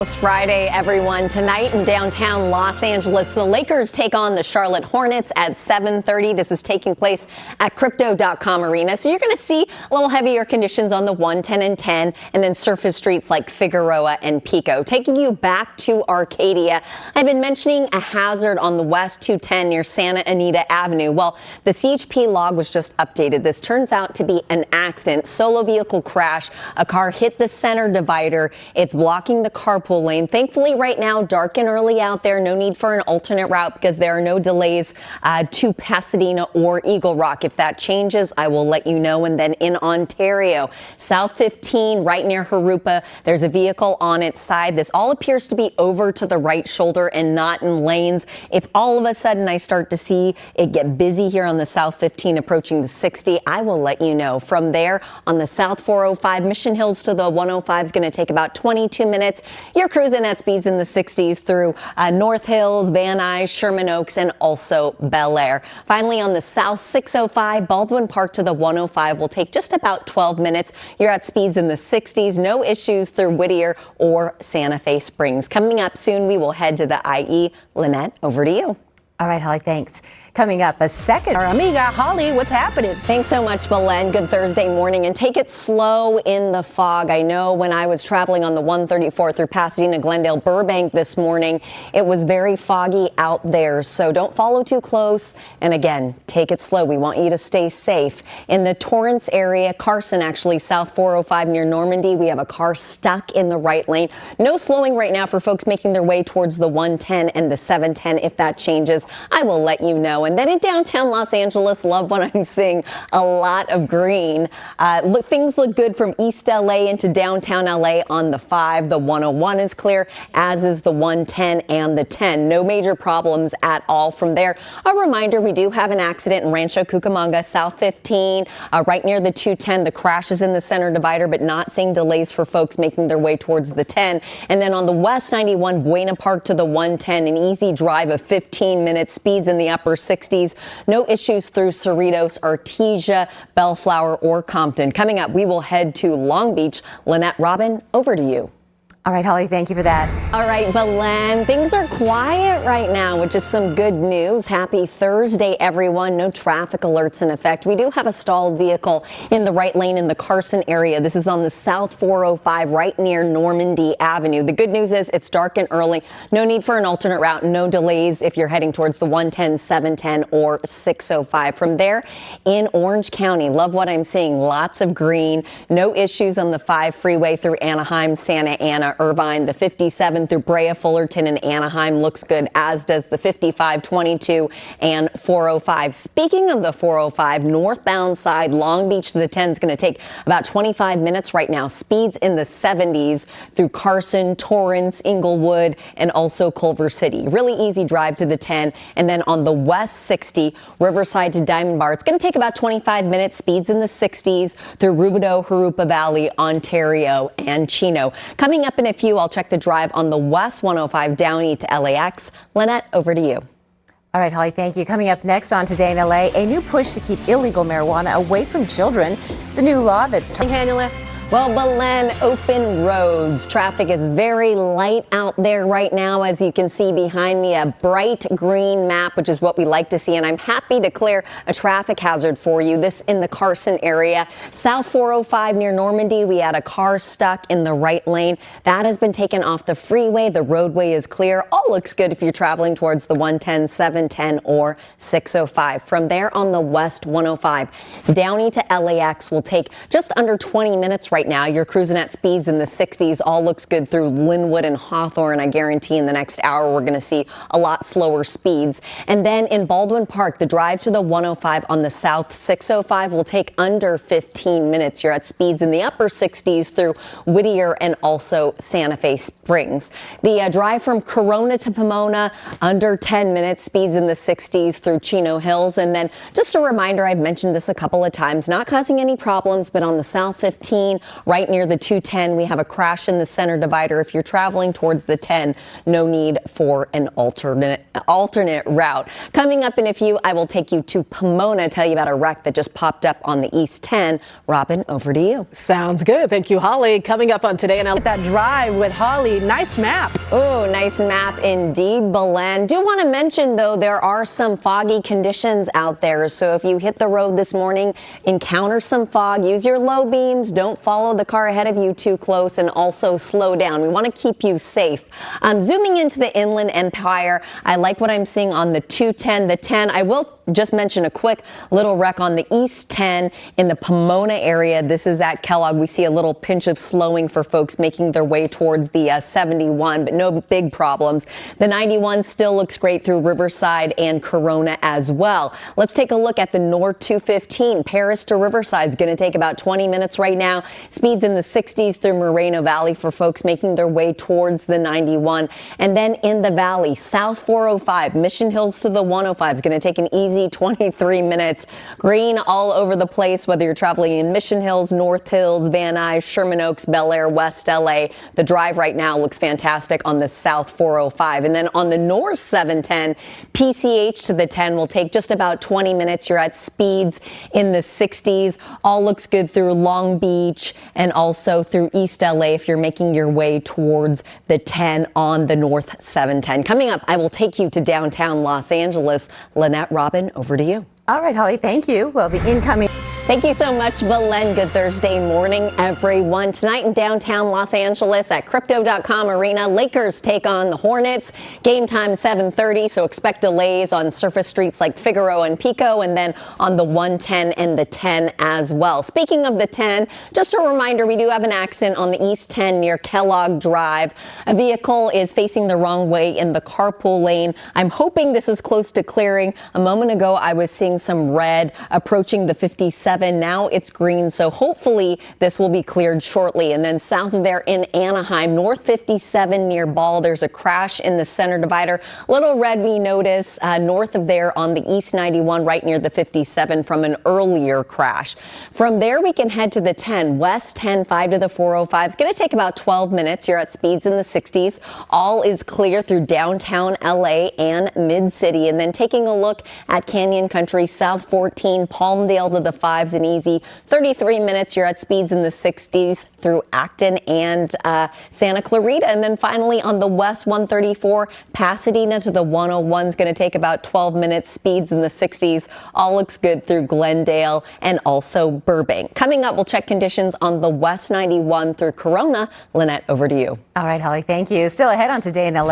It's Friday, everyone. Tonight in downtown Los Angeles, the Lakers take on the Charlotte Hornets at 7:30. This is taking place at Crypto.com Arena. So you're going to see a little heavier conditions on the 1, 10, and 10, and then surface streets like Figueroa and Pico. Taking you back to Arcadia, I've been mentioning a hazard on the West 210 near Santa Anita Avenue. Well, the CHP log was just updated. This turns out to be an accident, solo vehicle crash. A car hit the center divider. It's blocking the carpool lane. Thankfully, right now, dark and early out there. No need for an alternate route because there are no delays to Pasadena or Eagle Rock. If that changes, I will let you know. And then in Ontario, South 15, right near Harupa, there's a vehicle on its side. This all appears to be over to the right shoulder and not in lanes. If all of a sudden I start to see it get busy here on the South 15 approaching the 60, I will let you know. From there, on the South 405, Mission Hills to the 105 is going to take about 22 minutes. You're cruising at speeds in the 60s through North Hills, Van Nuys, Sherman Oaks, and also Bel Air. Finally, on the South 605, Baldwin Park to the 105 will take just about 12 minutes. You're at speeds in the 60s. No issues through Whittier or Santa Fe Springs. Coming up soon, we will head to the IE. Lynette, over to you. All right, Holly, thanks. Coming up, a second. Our amiga, Holly, what's happening? Thanks so much, Belen. Good Thursday morning, and take it slow in the fog. I know when I was traveling on the 134 through Pasadena, Glendale, Burbank this morning, it was very foggy out there, so don't follow too close. And again, take it slow. We want you to stay safe. In the Torrance area, Carson, actually, South 405 near Normandy, we have a car stuck in the right lane. No slowing right now for folks making their way towards the 110 and the 710. If that changes, I will let you know. And then in downtown Los Angeles, love what I'm seeing, a lot of green. Things look good from East LA into downtown LA on the 5. The 101 is clear, as is the 110 and the 10. No major problems at all from there. A reminder, we do have an accident in Rancho Cucamonga, South 15, right near the 210. The crash is in the center divider, but not seeing delays for folks making their way towards the 10. And then on the West 91, Buena Park to the 110, an easy drive of 15 minutes, speeds in the upper 60s. No issues through Cerritos, Artesia, Bellflower, or Compton. Coming up, we will head to Long Beach. Lynette, Robin, over to you. All right, Holly, thank you for that. All right, Belen, things are quiet right now, which is some good news. Happy Thursday, everyone. No traffic alerts in effect. We do have a stalled vehicle in the right lane in the Carson area. This is on the South 405, right near Normandy Avenue. The good news is it's dark and early. No need for an alternate route. No delays if you're heading towards the 110, 710, or 605. From there, in Orange County, love what I'm seeing. Lots of green. No issues on the 5 freeway through Anaheim, Santa Ana, Irvine. The 57 through Brea, Fullerton, and Anaheim looks good, as does the 55, 22, and 405. Speaking of the 405, northbound side, Long Beach to the 10 is going to take about 25 minutes right now. Speeds in the 70s through Carson, Torrance, Inglewood, and also Culver City. Really easy drive to the 10. And then on the West 60, Riverside to Diamond Bar, it's going to take about 25 minutes. Speeds in the 60s through Rubidoux, Harupa Valley, Ontario, and Chino. Coming up in a few, I'll check the drive on the West 105 Downey to LAX. Lynette, over to you. All right, Holly, thank you. Coming up next on Today in LA, a new push to keep illegal marijuana away from children. The new law that's Hannula. Well, Belen, open roads. Traffic is very light out there right now. As you can see behind me, a bright green map, which is what we like to see. And I'm happy to clear a traffic hazard for you. This in the Carson area. South 405 near Normandy, we had a car stuck in the right lane. That has been taken off the freeway. The roadway is clear. All looks good if you're traveling towards the 110, 710, or 605. From there on the West 105, Downey to LAX will take just under 20 minutes right now. You're cruising at speeds in the 60s. All looks good through Linwood and Hawthorne. I guarantee in the next hour we're going to see a lot slower speeds. And then in Baldwin Park, the drive to the 105 on the South 605 will take under 15 minutes. You're at speeds in the upper 60s through Whittier and also Santa Fe Springs. The drive from Corona to Pomona, under 10 minutes. Speeds in the 60s through Chino Hills. And then just a reminder, I've mentioned this a couple of times, not causing any problems, but on the South 15 right near the 210. We have a crash in the center divider. If you're traveling towards the 10, no need for an alternate route. Coming up in a few, I will take you to Pomona, tell you about a wreck that just popped up on the East 10. Robin, over to you. Sounds good. Thank you, Holly. Coming up on Today and that drive with Holly. Nice map. Oh, nice map indeed, Belen. Do want to mention, though, there are some foggy conditions out there. So if you hit the road this morning, encounter some fog, use your low beams. Don't follow the car ahead of you too close, and also slow down. We want to keep you safe. Zooming into the Inland Empire, I like what I'm seeing on the 210, the 10. I will just mention a quick little wreck on the East 10 in the Pomona area. This is at Kellogg. We see a little pinch of slowing for folks making their way towards the 71, but no big problems. The 91 still looks great through Riverside and Corona as well. Let's take a look at the North 215. Paris to Riverside is going to take about 20 minutes right now. Speeds in the 60s through Moreno Valley for folks making their way towards the 91. And then in the valley, South 405, Mission Hills to the 105 is going to take an easy 23 minutes. Green all over the place, whether you're traveling in Mission Hills, North Hills, Van Nuys, Sherman Oaks, Bel Air, West LA. The drive right now looks fantastic on the South 405. And then on the North 710, PCH to the 10 will take just about 20 minutes. You're at speeds in the 60s. All looks good through Long Beach and also through East LA if you're making your way towards the 10 on the North 710. Coming up, I will take you to downtown Los Angeles. Lynette, Robin, over to you. All right, Holly, thank you. Well, the incoming... Thank you so much, Belen. Good Thursday morning, everyone. Tonight in downtown Los Angeles at Crypto.com Arena, Lakers take on the Hornets. Game time 7:30, so expect delays on surface streets like Figueroa and Pico, and then on the 110 and the 10 as well. Speaking of the 10, just a reminder, we do have an accident on the East 10 near Kellogg Drive. A vehicle is facing the wrong way in the carpool lane. I'm hoping this is close to clearing. A moment ago, I was seeing some red approaching the 57. Now it's green, so hopefully this will be cleared shortly. And then south of there in Anaheim, North 57 near Ball, there's a crash in the center divider. Little red we notice north of there on the East 91 right near the 57 from an earlier crash. From there we can head to the 10, West 10, 5 to the 405. It's going to take about 12 minutes. You're at speeds in the 60s. All is clear through downtown LA and Mid-City. And then taking a look at Canyon Country, South 14, Palmdale to the 5s and easy. 33 minutes. You're at speeds in the 60s through Acton and Santa Clarita. And then finally on the West 134, Pasadena to the 101 is going to take about 12 minutes. Speeds in the 60s. All looks good through Glendale and also Burbank. Coming up, we'll check conditions on the West 91 through Corona. Lynette, over to you. All right, Holly, thank you. Still ahead on Today in LA.